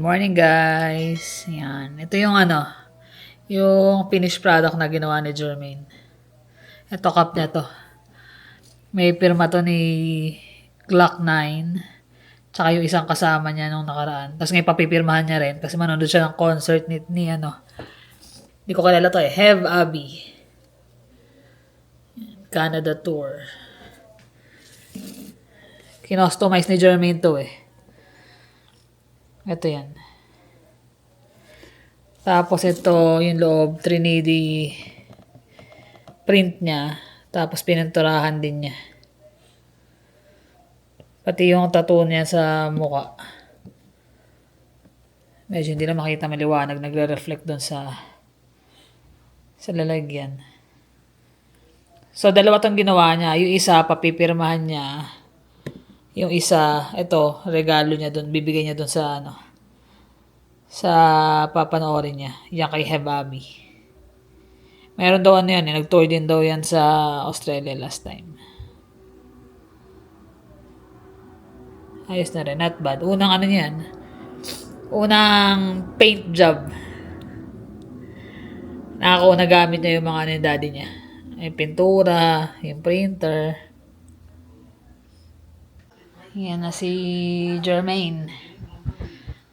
morning guys. Yan. Ito yung yung finished product na ginawa ni Jermaine. Ito cup niya to. May pirma to ni Glock 9. Tsaka yung isang kasama niya nung nakaraan. Tapos ngayon papipirmahan niya rin kasi manonood siya ng concert ni Hindi ko kilala to eh. Have Abby. Canada Tour. Kinostomize ni Jermaine to eh. Ito yan. Tapos ito yung loob, 3D print niya. Tapos pininturahan din niya. Pati yung tattoo niya sa mukha. Medyo hindi na makita maliwanag. Nagre-reflect doon sa lalagyan. So, dalawa tong ginawa niya. Yung isa, papipirmahan niya. Yung isa, ito, regalo niya doon. Bibigay niya doon sa sa papanoorin niya. Yan kay Hebabi. Meron daw yan. Nag-tour din daw yan sa Australia last time. Ayos na rin. Not bad. Unang niyan. Unang paint job. Nakakauna gamit niya yung mga yung daddy niya. Yung pintura, yung printer. Yan na si Jermaine.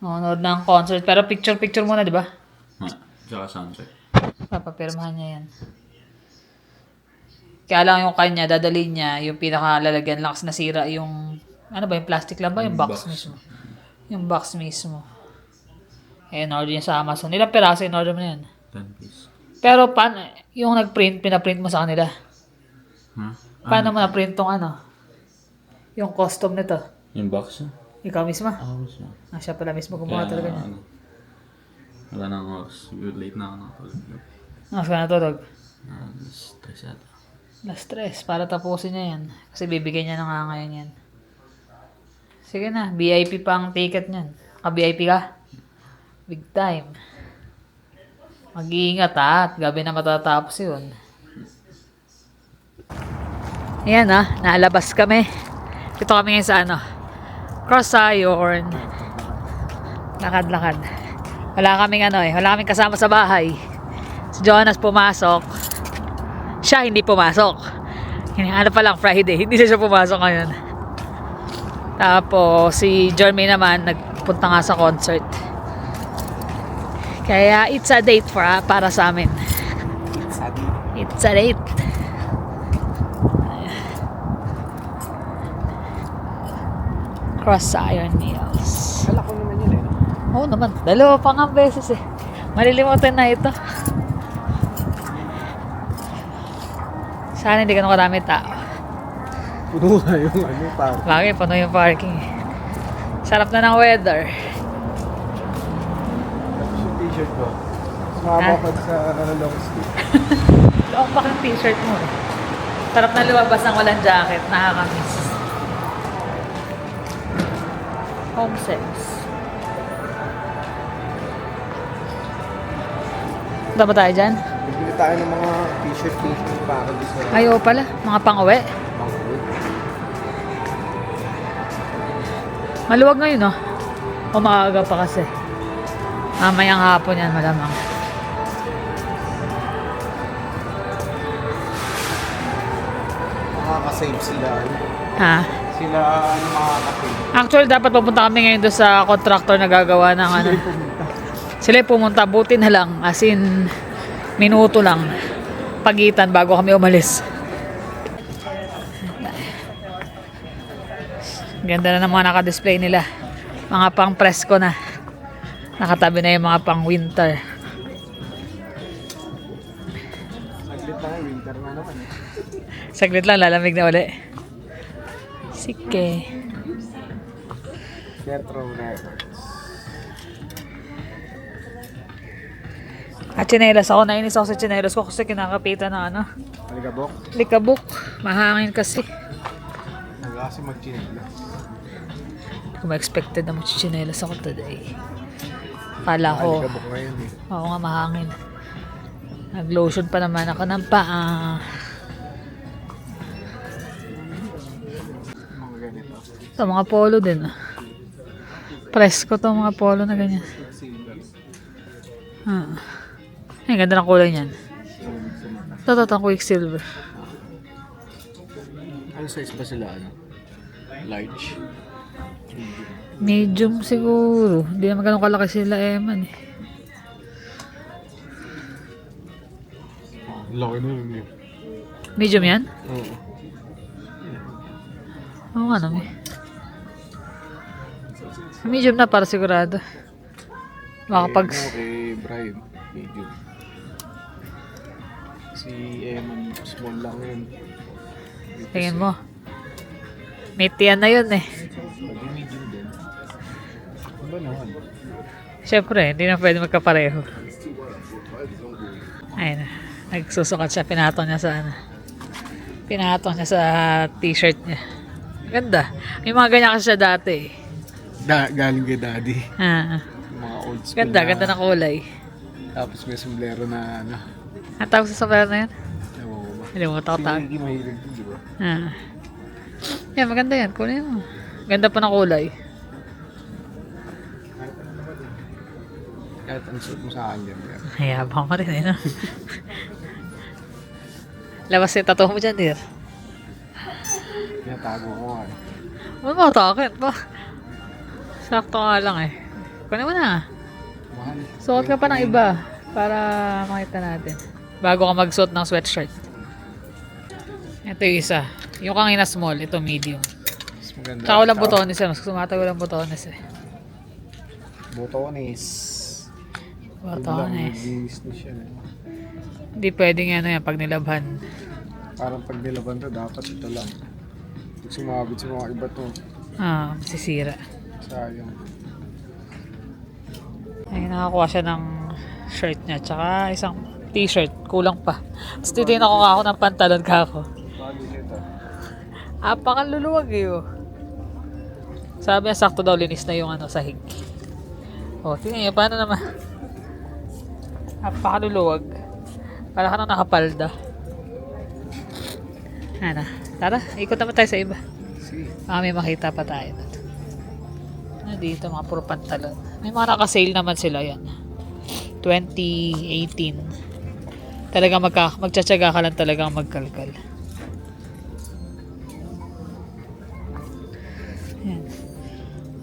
Nanonood ng concert. Pero picture muna, di ba? Tsaka sunset. Papapirmahan niya yan. Kaya lang yung kanya, dadalhin niya, yung pinakalalagyan lang kasi nasira yung, yung plastic lang ba? Yung box mismo. Yung box mismo. In order niya sa Amazon. Ilang piraso in order mo na yan? 10 piece. Pero yung pinaprint mo sa kanila? Huh? Paano mo na-print tong yung custom nito? Yung box? Ikaw mismo? Ako siya. Siya pala mismo gumawa talaga niya. Wala na ako. Late na ako nakatulog. Mas ka natulog? Stress yata. Stress. Para tapusin niya yan. Kasi bibigyan niya na nga ngayon yan. Sige na. VIP pa ang ticket niyan. Ka-VIP ka? Big time. Mag-iingat at gabi na matatapos yun. Ayan naalabas kami. Dito kami ngayon sa Cross Iron. Lakad-lakad. Wala kaming kasama sa bahay. Si Jonas pumasok. Siya hindi pumasok. Pa lang Friday. Hindi siya pumasok ngayon. Tapos si Jermaine naman nagpunta nga sa concert. Kaya it's a date para sa amin. It's a date. Cross Iron Nails. Kala ko naman yun Oo naman. Dalawa pa nga beses eh. Malilimutan na ito. Sana hindi ka nakarami tao. Puno na yung parang. Bakit? Puno yung parking. Sarap na ng weather. Tapos yung t-shirt ko. Sumabapad sa long sleeve. Long back yung t-shirt mo eh. Sarap na lumabas ng walang jacket. Nakakamiss. Home sense. Punta ba tayo dyan? Bibili tayo ng mga t-shirt para sa Ayaw pala. Mga pang-uwi. pang-uwi. Maluwag ngayon O maaga pa kasi. Mamayang hapon yan malamang. Makakasave sila. Ha? Sila makakasave. Actually, dapat pupunta kami ngayon doon sa contractor na gagawa ng Sila yung pumunta. Sila pumunta. Buti na lang. As in, minuto lang. Pagitan bago kami umalis. Ganda na ng mga naka-display nila. Mga pang presko na. Nakatabi na yung mga pang winter. Saglit na winter na naman. Saglit lang, lalamig na uli. Sige. Retro Records. At tsinelas ako. Nainis ako sa tsinelas ko kasi kinakapitan na Aligabok. likabok. Mahangin kasi. Kasi mag-chinela. Hindi ko ma-expected na magchichinelas ako today. Akala ko. Aligabok ngayon eh. Oo nga, mahangin. Nag-lotion pa naman ako ng paa. Mga ganito. Ito, mga polo din. Presko to mga polo na ganyan. Ay, ganda ng kulay niyan. Ito, Quicksilver. Ano size ba sila? Ano? Large? Medium siguro. Hindi naman ganun kalaki sila Eman eh. Laki na rin yun. Medium yan? Oo. Oo nga naman. Medium na para sigurado. Baka pag... Okay, Brian. Medium. Si Eman, small lang yun. Tingin mo. Mitian na yun eh. Pwede medium din. Ano ba naman? Siyempre, hindi na pwede magkapareho. Ayun na. Nagsusukat siya. Pinahaton niya sa ano. Pinahaton niya sa t-shirt niya. Ganda. May mga ganyan kasi siya dati eh. Galing kay daddy. Mga old school Ganda, ganda ng kulay. Tapos may sombrero na ano. Ang tawag sa software na yun? Ewan ko ba? Hindi mo Si tawag. Ricky mahilig din, di ba? Yan, maganda yan. Kunin mo. Ganda pa ng kulay. Kahit ang suit mo sa akin yan. Hayabang mo rin eh, no? Labas yung tattoo mo dyan, dear. Pinatago ko nga eh. Ano mo, takit ba? Sakto nga lang eh. Kunin mo na. Mahal. Suot ka pa ng iba para makita natin. Bago ka magsuot ng sweatshirt. Ito yung isa. Yung kanina small, ito medium. Mas maganda. Tsaka walang botones eh. Mas sumatag walang botones eh. Botones. Botones. Nag-iis na siya. Hindi pwedeng ano yan pag nilabhan. Parang pag nilaban to, dapat ito lang. Pag sumabit sa mga iba to, Sisira. sayang. Ay, nakakuha siya ng shirt niya. Tsaka isang t-shirt. Kulang pa. Tapos titignan ko ako ng pantalon ka ako. Bagay nito. Apakaluluwag eh oh. Sabi niya sakto daw linis na yung ano sahig. Oh, tingnan niyo paano naman. Apakaluluwag. Para ka nang nakapalda. Ano? Tara, ikot naman tayo sa iba. See? Baka may makita pa tayo. Ano dito, mga puro pantalon. May mga naka-sale naman sila yan. 2018. Talaga magtsatsaga ka lang talagang magkalkal. Yan.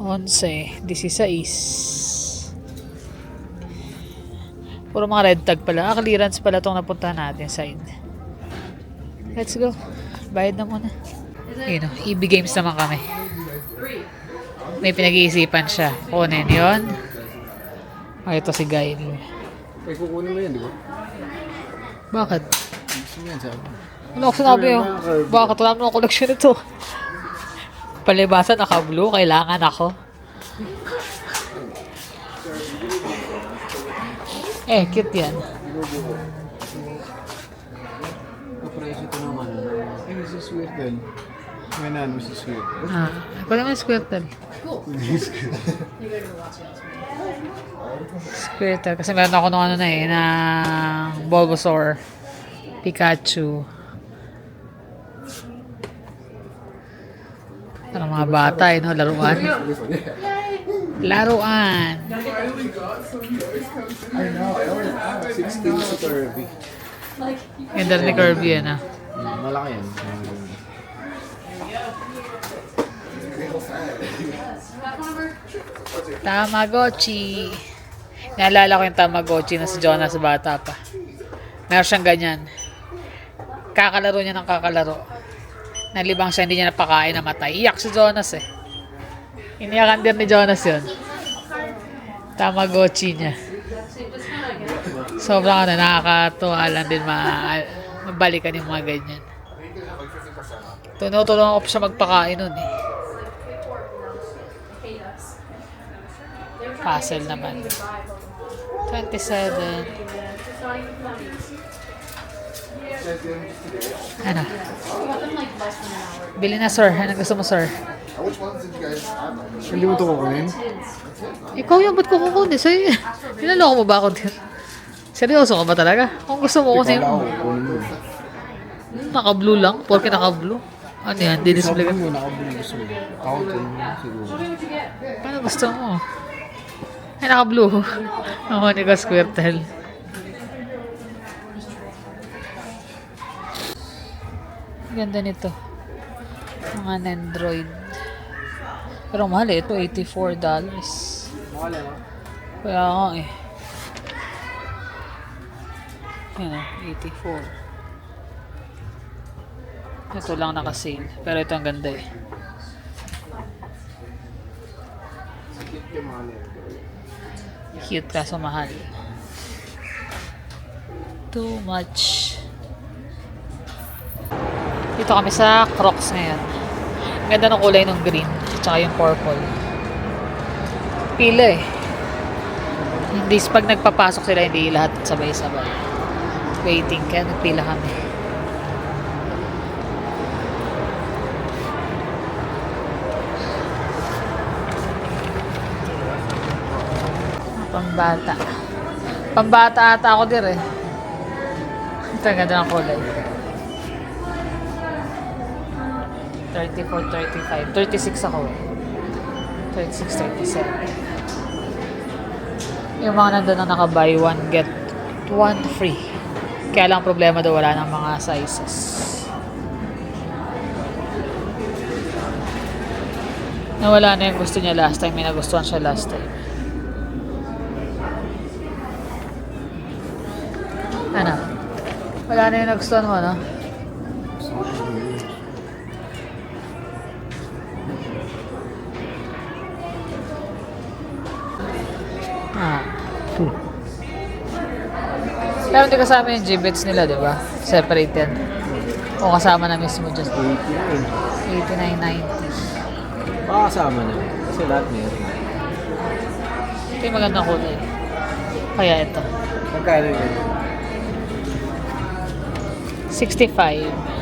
11, 16. Puro mga red tag pala. Clearance pala itong napuntahan natin side. Let's go. Bayad na muna. Yun o, EB Games naman kami. May pinag-iisipan siya. Kunin yun. Ito si Gail. Ay, kukunin mo yan, di ba? Bakit? Gusto mo yan, sabi. Ano ako sinabi oh? Bakit? Wala naman ang koleksyon ito. Palibasa naka-blue. Kailangan ako. Cute yan. Kapresyo ito naman. Ay, Mrs. Weird. May na, Mrs. Weird. Ako naman Squirtle. Squirtle. Kasi meron ako nung ano na eh, ng Bulbasaur, Pikachu. Ano mga bata eh, no? Laruan. Laruan. I know, I only 16 sa Kirby. Ganda rin ni Kirby yan ah. Malaki yan. Tamagotchi. Naalala ko yung Tamagotchi na si Jonas bata pa. Meron siyang ganyan. Kakalaro niya ng kakalaro. Nalibang siya, hindi niya napakain, namatay. Iyak si Jonas eh. Iniyakan din ni Jonas yun. Tamagotchi niya. Sobrang ano, nakakatuwa lang din mabalikan yung mga ganyan. Tinutulungan ko pa siya magpakain nun eh. Puzzle naman. 27. Ano? Bili na, sir. Ano gusto mo, sir? Hindi mo ito kukunin? Ikaw yung ba't ko kukunin? Sa'yo, nilaloko mo ba ako din? Seryoso ka ba talaga? Kung gusto mo kunin Wala mo. ako kukunin mo. Naka-blue lang. Porque naka-blue. Ano yan? Di-display ka? Sabi mo, naka-blue gusto mo. Ako din siguro. Paano gusto mo? Ay, naka-blue. Ako ni ka Squirtle. Ganda nito. Mga Nandroid. Pero mahal eh. Ito, $84. Mahal mo? Kaya nga eh. Yan o, 84. Ito lang naka-sale. Pero ito ang ganda eh. Cute kaso mahal. Too much. Dito kami sa Crocs ngayon. Ganda ng kulay ng green. Tsaka yung purple. Pila eh. Hindi, pag nagpapasok sila, hindi lahat sabay-sabay. Waiting, kaya nagpila kami. Pambata. Pambata ata ako dir eh. Ito ang ganda ng kulay. 34, 35. 36 ako eh. 36, 37. Yung mga nandun na naka-buy one, get one free. Kaya lang problema daw wala ng mga sizes. Nawala na yung gusto niya last time. May nagustuhan siya last time. Ano? Wala na yung nagustuhan mo, no? Ah. Pero hindi kasama yung G-Bits nila, di ba? Separate yan. O kasama na mismo dyan. 89.90. Baka kasama na. Kasi lahat meron. Ito yung magandang kulay. Kaya ito. Magkano yun? 65.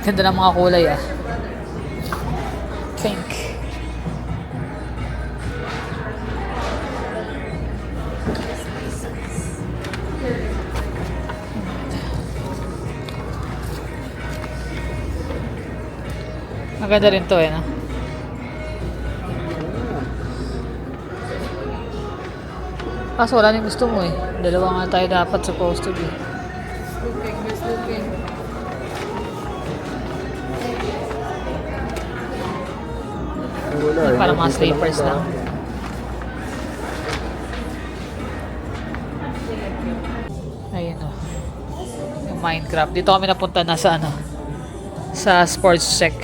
Ganda ng mga kulay ah. Pink. Maganda rin to eh, no? Kaso wala nang gusto mo eh. Dalawa nga tayo dapat supposed to be. Wala, Parang mga slippers lang. Ayun o. Yung Minecraft. Dito kami napunta na sa ano. Sa sports check.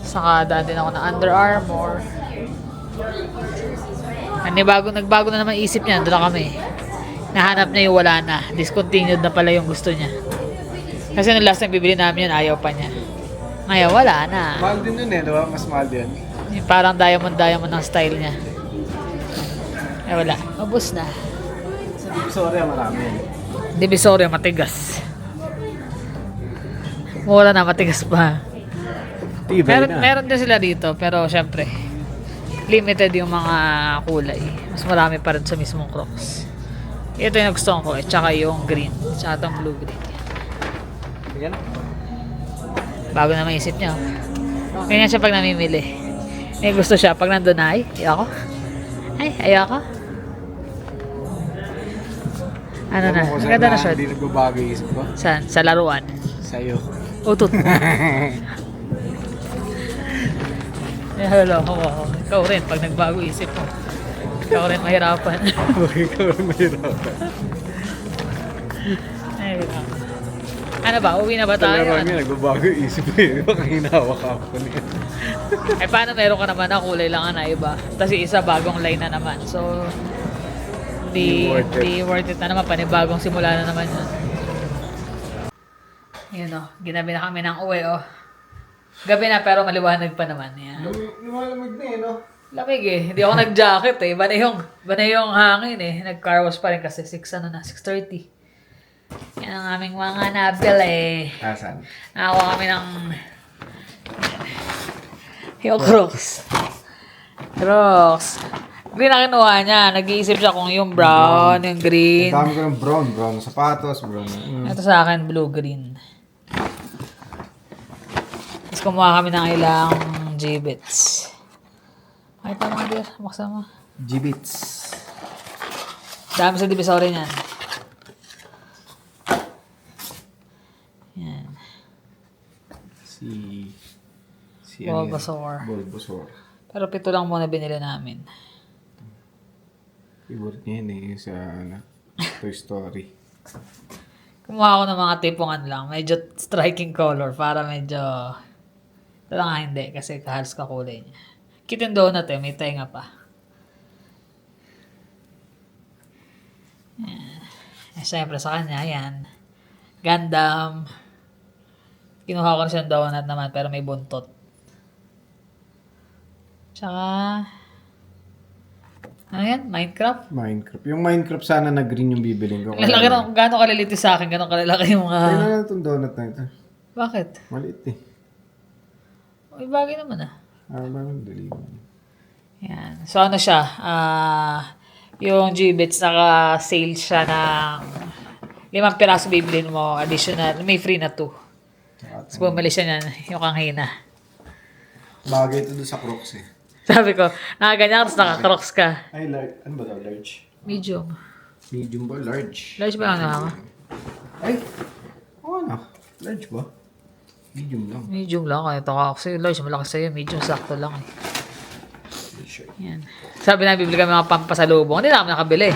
Saka daan din ako ng Under Armour. Nagbago na naman isip niya. Doon na kami. Nahanap niya yung wala na. Discontinued na pala yung gusto niya. Kasi nung last time bibili namin yun, ayaw pa niya. Ngayon, wala na. Mahal din yun eh, di ba? Mas mahal din. Yung parang diamond ng style niya. Eh wala. Ubus na. Sorry, marami. Divisoria, matigas. Mura na, matigas pa. Tibay na. Meron din sila dito, pero syempre, limited yung mga kulay. Mas marami pa rin sa mismong Crocs. Ito yung nagustuhan ko, tsaka yung green, tsaka itong blue green. Yan. Bago na maisip niya. Ganyan siya pag namimili. May gusto siya pag nandun na, ay, ayoko. Ay, ayoko. Ano na, Alam mo kung maganda na saan short. Hindi nagbabago yung isip ko. Saan? Sa laruan. Sa'yo. Utot mo. Eh, hello. Ikaw rin, pag nagbago isip mo. Ikaw rin mahirapan. Ikaw ang mahirapan. Ay, ano ba? Uwi na ba tayo? Talagang yun, nagbabago yung isip ko eh. Baka hinawak ako niya. Eh, paano meron ka naman na kulay lang na iba? Tapos yung isa bagong line na naman. So, di worth it na naman. Panibagong simula na naman yun. Yun o. Ginabi na kami ng uwi o. Gabi na pero maliwanag pa naman. Yan. Lumalamig na eh, no? Lamig eh. Hindi ako nag-jacket eh. Iba na yung hangin eh. Nag-car wash pa rin kasi 6:30. Yan ang aming mga nabili. Asan? Nakakuha kami ng Yung Crocs. Crocs. Green na kinuha niya. Nag-iisip siya kung yung brown, yung green. Ang dami ko ng brown. Brown na sapatos, brown na... Ito sa akin, blue-green. Tapos kumuha kami ng ilang J-bits. Makita mo, dear. Buksan mo. G-Beats. Dami sa Divisory niyan. Yan. Si ano yan? Bulbasaur. Bulbasaur. Pero 7 lang muna binili namin. Favorite niya yun eh, sa Toy Story. Kumuha ako ng mga tipungan lang. Medyo striking color para medyo... Ito lang nga hindi kasi halos kakulay niya. Kitten donut eh. May tenga pa. Yan. Eh, syempre sa kanya, yan. Gundam. Kinuha ko na siyang donut naman pero may buntot. Tsaka... Ano yan? Minecraft? Minecraft. Yung Minecraft sana na green yung bibiling ko. Lalaki ng gano'ng kaliliti sa akin, gano'ng kalalaki yung mga... Kailan na itong donut na ito? Bakit? Maliit eh. May bagay naman ah. Bakit dali mo? Yan. So ano siya, yung G-Bits naka-sale siya ng 5 piraso bibilin mo, additional, may free na 2. Tapos bumili siya niyan, yung kanghina. Bagay ito doon sa Crocs eh. Sabi ko, nakaganyan, tapos naka-crocs ka. Ay, large. Ano ba daw? Large? Medium. Medium ba? Large? Large ba ang nakaka? Ay! Oo na. Large ba? Medium lang. Medium lang, kaya ito ka kasi large, malaki sa'yo, medium, sakto lang eh. T-shirt. Yan. Sabi na, bibili kami mga pampasalubong. Hindi na kami nakabili.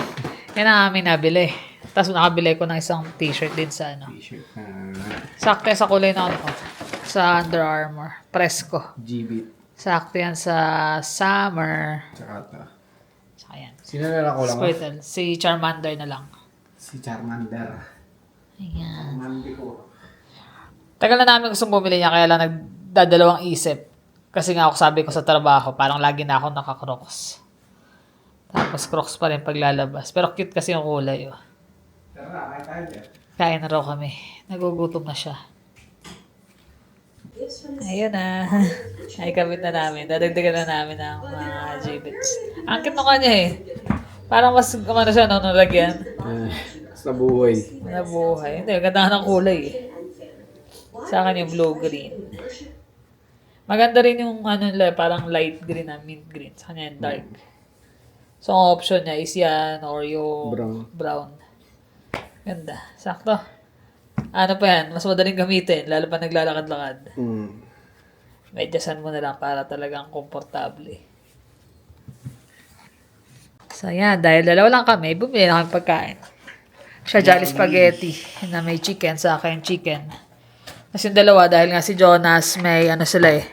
Yan na namin nabili. Tapos nakabili ko ng isang t-shirt din sa ano. T-shirt. Sakto yan sa kulay na ano. Sa Under Armour. Presko. G-Beat. Sakto yan sa summer. Tsaka ito. Saka yan. Sino na lang ko lang? Squirtle. Si Charmander na lang. Si Charmander. Ayan. Charmander ko. Tagal na namin gustong bumili niya kaya lang nagdadalawang isip. Kasi nga ako sabi ko sa trabaho, parang lagi na ako naka-crocs. Tapos crocs pa rin paglalabas. Pero cute kasi yung kulay. Oh. Tara, kain tayo dyan. Kain na raw kami. Nagugutom na siya. Ayun na. Ay, kabit na namin. Dadagdagan na namin ng mga J-Bits. Ang cute na kanya eh. Parang mas kumano siya nung nalagyan. Sa buhay. Nabuhay. Hindi, ganda ng kulay eh. Sa akin yung blue-green. Maganda rin yung ano nila, parang light green na mint green. Sa kanya yung dark. So, ang option niya is yan or yung brown. Ganda. Sakto. Ano pa yan? Mas madaling gamitin. Lalo pa naglalakad-lakad. Medyasan mo na lang para talagang komportable. So, yan. Dahil dalawa lang kami, bumili na kami pagkain. Siya Jolly Spaghetti na may chicken. Sa akin, chicken. Kasi yung dalawa, dahil nga si Jonas, may ano sila eh.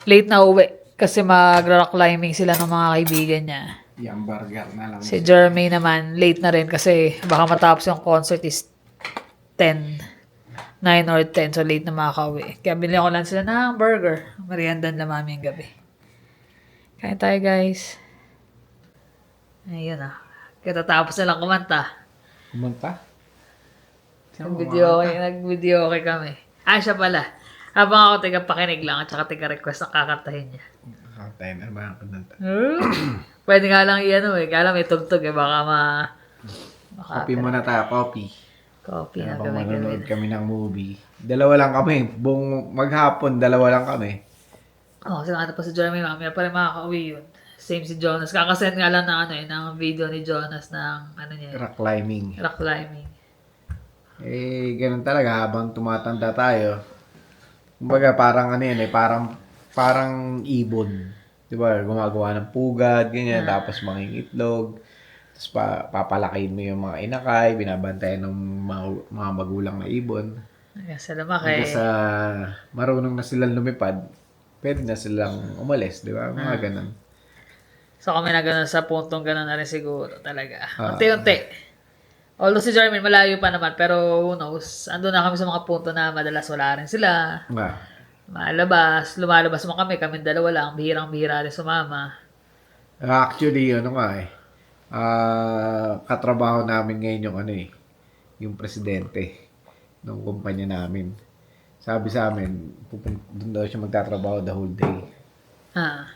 Late na uwi. Kasi mag-rock climbing sila ng mga kaibigan niya. Yung burger na lang. Si Jermaine naman, late na rin kasi baka matapos yung concert is 10. 9 or 10. So, late na makakauwi. Kaya binili ko lang sila ng burger. Meriendan lang mami yung gabi. Kain tayo, guys. Ayun ah. Kaya tatapos na lang kumanta. Kumanta? Nag-video okay kami. Ah, siya pala. Habang ako tiga-pakinig lang at saka tiga-request ang kakantahin niya. Kakantay na ba ang kumanta? Pwede nga lang i-ano eh. Kaya lang may tugtog eh. Baka Copy muna tayo, copy. Copy na Habang gawin. manonood kami ng movie. Dalawa lang kami. Buong maghapon, dalawa lang kami. Oh, kasi nakita pa si Jeremy, mamaya pa rin makaka-uwi yun. Same si Jonas. Kakasend nga lang ng, ng video ni Jonas ng Rock climbing. rock climbing. Eh, ganun talaga habang tumatanda tayo. Kumbaga parang parang ibon. 'Di ba? Gumagawa ng pugad, ganyan, tapos mangingitlog. Tapos papalakayin mo yung mga inakay, binabantayan ng mga magulang na ibon. Hanggang sa lumaki. Hanggang sa marunong na silang lumipad, pwede na silang umalis, 'di ba? Mga ganun. So kami na ganun sa puntong ganun na rin siguro talaga. Unti-unti. Although si Jeremy malayo pa naman, pero who knows, ando na kami sa mga punto na madalas wala rin sila. Lumalabas mo kami dalawa lang, bihirang-bihira rin sumama. Actually, katrabaho namin ngayon yung yung presidente ng kumpanya namin. Sabi sa amin, doon daw siya magtatrabaho the whole day. Ah,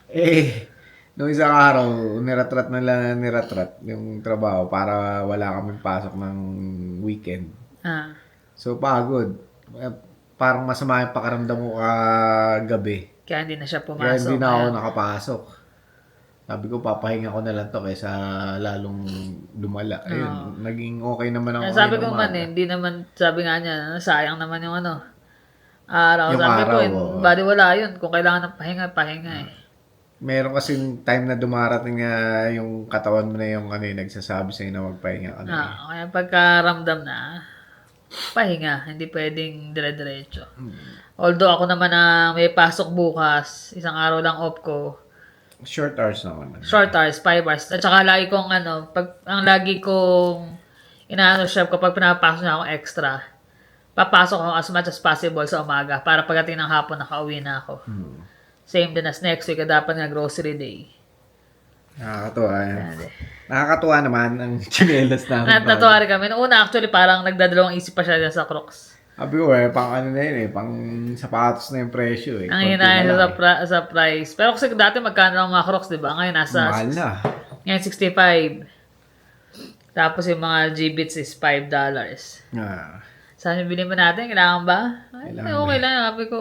Nung isang araw, niratrat na lang niratrat yung trabaho para wala kaming pasok ng weekend. ah. So, pagod. Eh, Parang masama yung pakaramdam ko kagabi. Kaya hindi na siya Kaya pumasok. hindi na ako Ayan. nakapasok. Sabi ko, papahinga ko na lang to kaysa lalong lumala. Ayun, naging okay naman ako. Kaya sabi ngayon ko man umaga. hindi naman, sabi nga niya, sayang naman yung ano, araw. Yung Sabi ko, araw, oo. bali wala yun. Kung kailangan ng pahinga, pahinga eh. Meron kasing time na dumarating na yung katawan mo na yung nagsasabi sa'yo na magpahinga ka na. Kaya pagkaramdam na, pahinga. Hindi pwedeng dire-diretso. Although ako naman na may pasok bukas, isang araw lang off ko, Short hours naman. short hours, 5 hours. At saka lagi kong ang lagi kong inaano chef kapag pinapasok na ako extra, papasok ako as much as possible sa umaga para pagdating ng hapon nakauwi na ako. Same din as next week, dapat nga grocery day. Nakakatuwa. Yan eh. Nakakatuwa naman ang chinelas namin. At natuwa rin kami. Noong una actually parang nagdadalawang isip pa siya dyan sa Crocs. Sabi ko pang ano na yun pang sapatos na yung presyo Ang Konti hinahin na sa, lang, sa price. Pero kasi dati magkano lang mga Crocs, di ba? Ngayon nasa Mahal na. ngayon 65. Tapos yung mga G-Bits is $5. Sabi bili mo natin, kailangan ba? Ay, Kailangan okay lang. Sabi ko,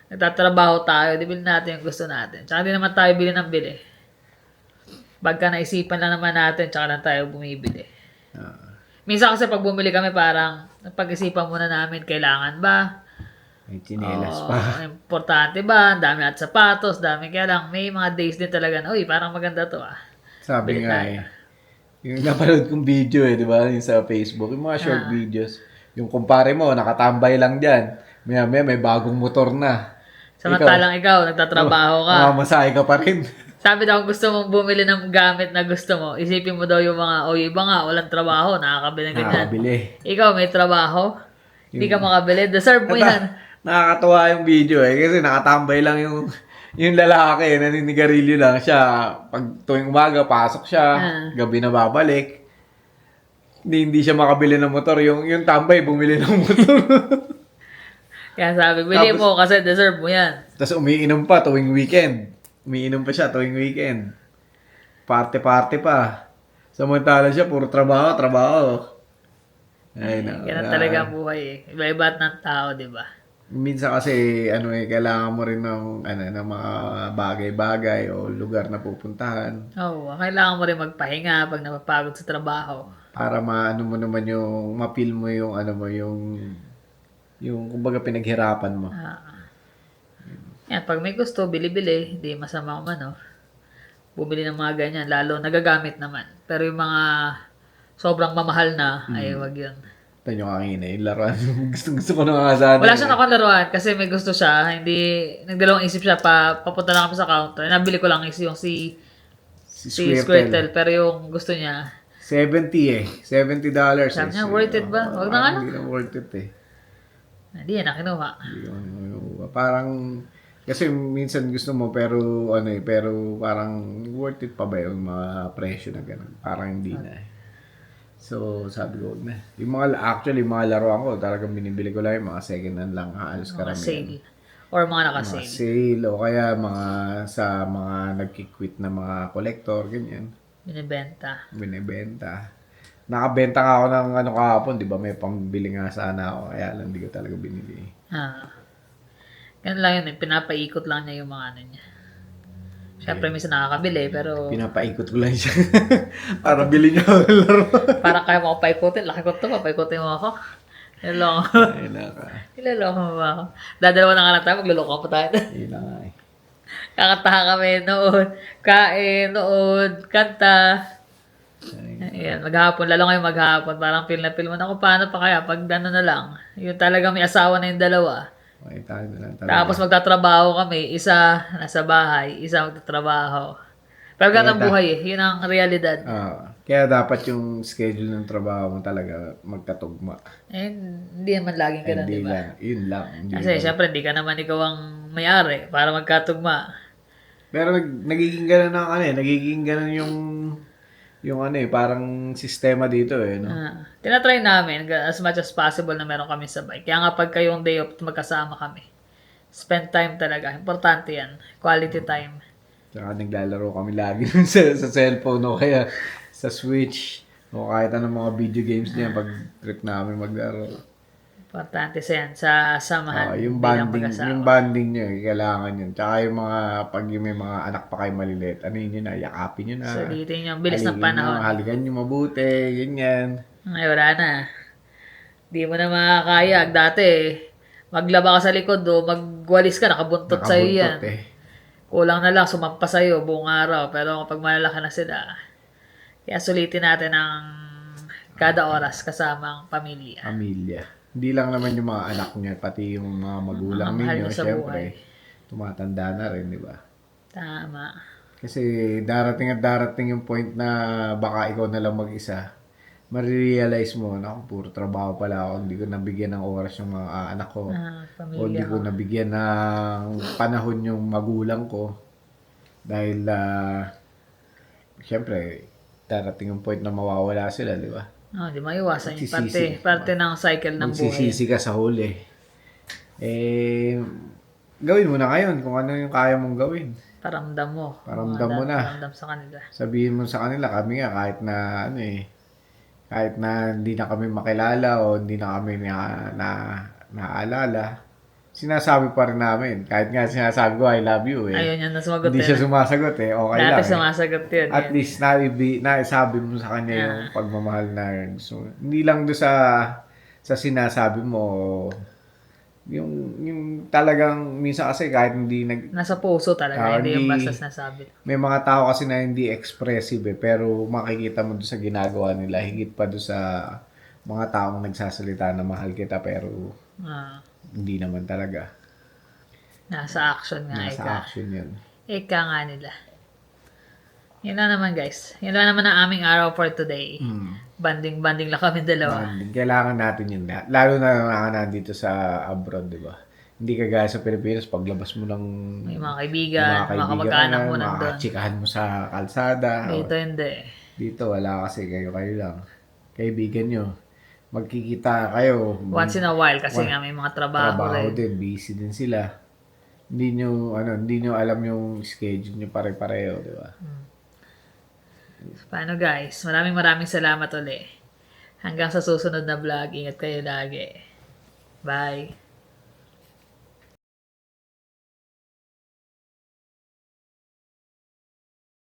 nagtatrabaho tayo, di bili natin yung gusto natin. Tsaka di naman tayo bili ng bili. Pagka naisipan lang naman natin, tsaka lang tayo bumibili. Minsan kasi pag bumili kami, parang pag-isipan muna namin, kailangan ba? May chinelas Oo, pa. importante ba? Ang dami at sapatos, dami. Kaya lang, may mga days din talaga na, uy, parang maganda to ah. Sabi Bili nga tayo. yung napanood kong video di ba? Yung sa Facebook, yung mga short videos. Yung kumpare mo, nakatambay lang dyan. Maya may bagong motor na. Samantalang ikaw, nagtatrabaho ka. Mamasahe ka pa rin. Sabi daw, gusto mong bumili ng gamit na gusto mo, isipin mo daw yung mga, yung iba nga, walang trabaho, nakakabili ng ganyan. Nakakabili. Ikaw, may trabaho, hindi ka makabili, deserve mo yan. Nakakatuwa yung video kasi nakatambay lang yung lalaki, naninigarilyo lang siya. Pag tuwing umaga, pasok siya, gabi na babalik. Hindi siya makabili ng motor. Yung tambay, bumili ng motor. Kaya sabi, bili Tapos- mo kasi deserve mo yan. Tapos umiinom pa tuwing weekend. Umiinom pa siya tuwing weekend. Party-party pa. Samantala siya, puro trabaho. Ay, Ganun talaga ang buhay eh. Iba-iba ng tao, di ba? minsan kasi kailangan mo rin ng mga bagay-bagay o lugar na pupuntahan Oo, kailangan mo rin magpahinga pag napapagod sa trabaho. para maano mo naman yung ma-feel mo yung yung kumbaga pinaghirapan mo. Yan, pag may gusto, bili-bili, hindi masama man, no? Bumili ng mga ganyan, lalo nagagamit naman. Pero yung mga sobrang mamahal na, ay wag yun. Ito yung kanina, yung laruan. Gusto ko na nga sana. Wala siyang nakalaruan kasi may gusto siya, hindi, nagdalawang isip siya, papunta lang kami sa counter. Nabili ko lang yung si Squirtle, pero yung gusto niya, $70 $70. sabi niya, worth it ba? Wag na nga lang. Hindi na worth it Hindi yan, nakinuha. Parang kasi minsan gusto mo pero pero parang worth it pa ba yung mga presyo na ganun? Parang hindi na. So, sabi ko, wag na. Yung mga laruan ko, talagang binibili ko lang yung mga second hand lang, halos Mga karamihan. sale. Or mga Mga naka-sale. sale o kaya sa mga nagki-quit na mga collector, ganyan. Binibenta. Nakabenta nga ako ng kahapon, di ba? May pambili nga sana ako, kaya lang hindi ko talaga binili. Ganun lang yun, pinapaikot lang niya yung mga ano niya. Siyempre, minsan nakakabili, pero Pinapaikot ko lang siya. Para bilhin niya ako ng laro. para kaya mo ako paikutin, laki ko ito, paikutin mo ako. Niloloko. Ay, naka. Niloloko mo ba ako? Dadalawa na nga lang tayo, magluloko pa tayo. Yun na nga eh. Kakatahan kami noon, kain, noon, kanta. Ayan, maghapon, lalo ngayon maghapon, parang feel na feel mo na kung paano pa kaya pag gano'n na lang. Yung talagang may asawa na yung dalawa. Okay, tayo na lang talaga. Tapos magtatrabaho kami, isa nasa bahay, isa magtatrabaho. Pero ganun ang buhay eh, yun ang realidad. Kaya dapat yung schedule ng trabaho mo talaga magkatugma. Eh, hindi naman laging ganun, Hindi di ba? lang. Yun lang. Hindi Kasi syempre, hindi ka naman ikaw ang may-ari para magkatugma. Pero nagiging ganun nagiging ganun yung parang sistema dito no? Tinatry namin as much as possible na meron kami sabay. Kaya nga pag kayong day off, magkasama kami. Spend time talaga. Importante yan. Quality time. Tsaka naglalaro kami lagi nun sa cellphone o kaya sa Switch o kahit anong mga video games niya pag trip namin maglaro. Importante sa yan. Sa samahan. Yung bilang bonding, mag-asawa. yung bonding niya, kailangan yun. Tsaka yung mga, pag yung may mga anak pa kayo maliliit, ano yun na, yakapin nyo na. Sulitin nyo. Ang bilis ng Haligin panahon. nyo, halikan nyo mabuti, ganyan. Ay, wala na. Di mo na makakayag. Dati, maglaba ka sa likod o magwalis ka, nakabuntot sa'yo yan. Nakabuntot Kulang na lang, sumampa sa'yo buong araw. Pero kapag malalaki na sila, kaya sulitin natin ang kada oras kasama ang pamilya. Pamilya. Hindi lang naman yung mga anak niya, pati yung mga magulang Mga mahal ninyo, niyo sa syempre, buhay. tumatanda na rin, di ba? Tama. Kasi darating at darating yung point na baka ikaw na lang mag-isa. Marirealize mo na puro trabaho pala ako, hindi ko nabigyan ng oras yung mga anak ko. O hindi Pamilya ko ko. nabigyan ng panahon yung magulang ko. Dahil, syempre, darating yung point na mawawala sila, di ba? Oh, di maiwasan yun. Magsisisi. Parte ng cycle ng buhay. Magsisisi ka sa huli. Gawin mo na ngayon kung ano yung kaya mong gawin. Paramdam mo. Paramdam mo na. Paramdam sa kanila. Sabihin mo sa kanila, kami nga, kahit na hindi na kami makilala o hindi na kami naalala, sinasabi pa rin namin. Kahit nga sinasabi ko, I love you eh. Ayun yan, nasumagot Hindi siya sumasagot eh. Okay lang Dati eh. sumasagot yun. At least naisabi mo sa kanya yung pagmamahal na gusto. Hindi lang doon sa sinasabi mo, yung talagang minsan kasi kahit hindi Nasa puso talaga, hindi yung hindi- basta sinasabi. may mga tao kasi na hindi expressive eh, pero makikita mo doon sa ginagawa nila, higit pa doon sa mga taong nagsasalita na mahal kita pero Ah, hindi naman talaga. nasa action nga Nasa ika. action yun. Ika nga nila. Yun lang naman guys. Yun lang naman ang aming araw for today. Banding lang kami dalawa. Bonding. Kailangan natin yun. Lalo na nandito sa abroad, di ba? Hindi kagaya sa Pilipinas, paglabas mo ng May mga kaibigan, mga kamag-anak mo nandun. makakatsikahan mo sa kalsada. Dito hindi. Dito, wala kasi kayo lang. Kaibigan nyo. Magkikita kayo. Once in a while kasi nga may mga trabaho rin. din, busy din sila. Hindi nyo alam yung schedule nyo pare-pareho, di ba? Paano guys? Maraming salamat uli. Hanggang sa susunod na vlog. Ingat kayo lagi. Bye.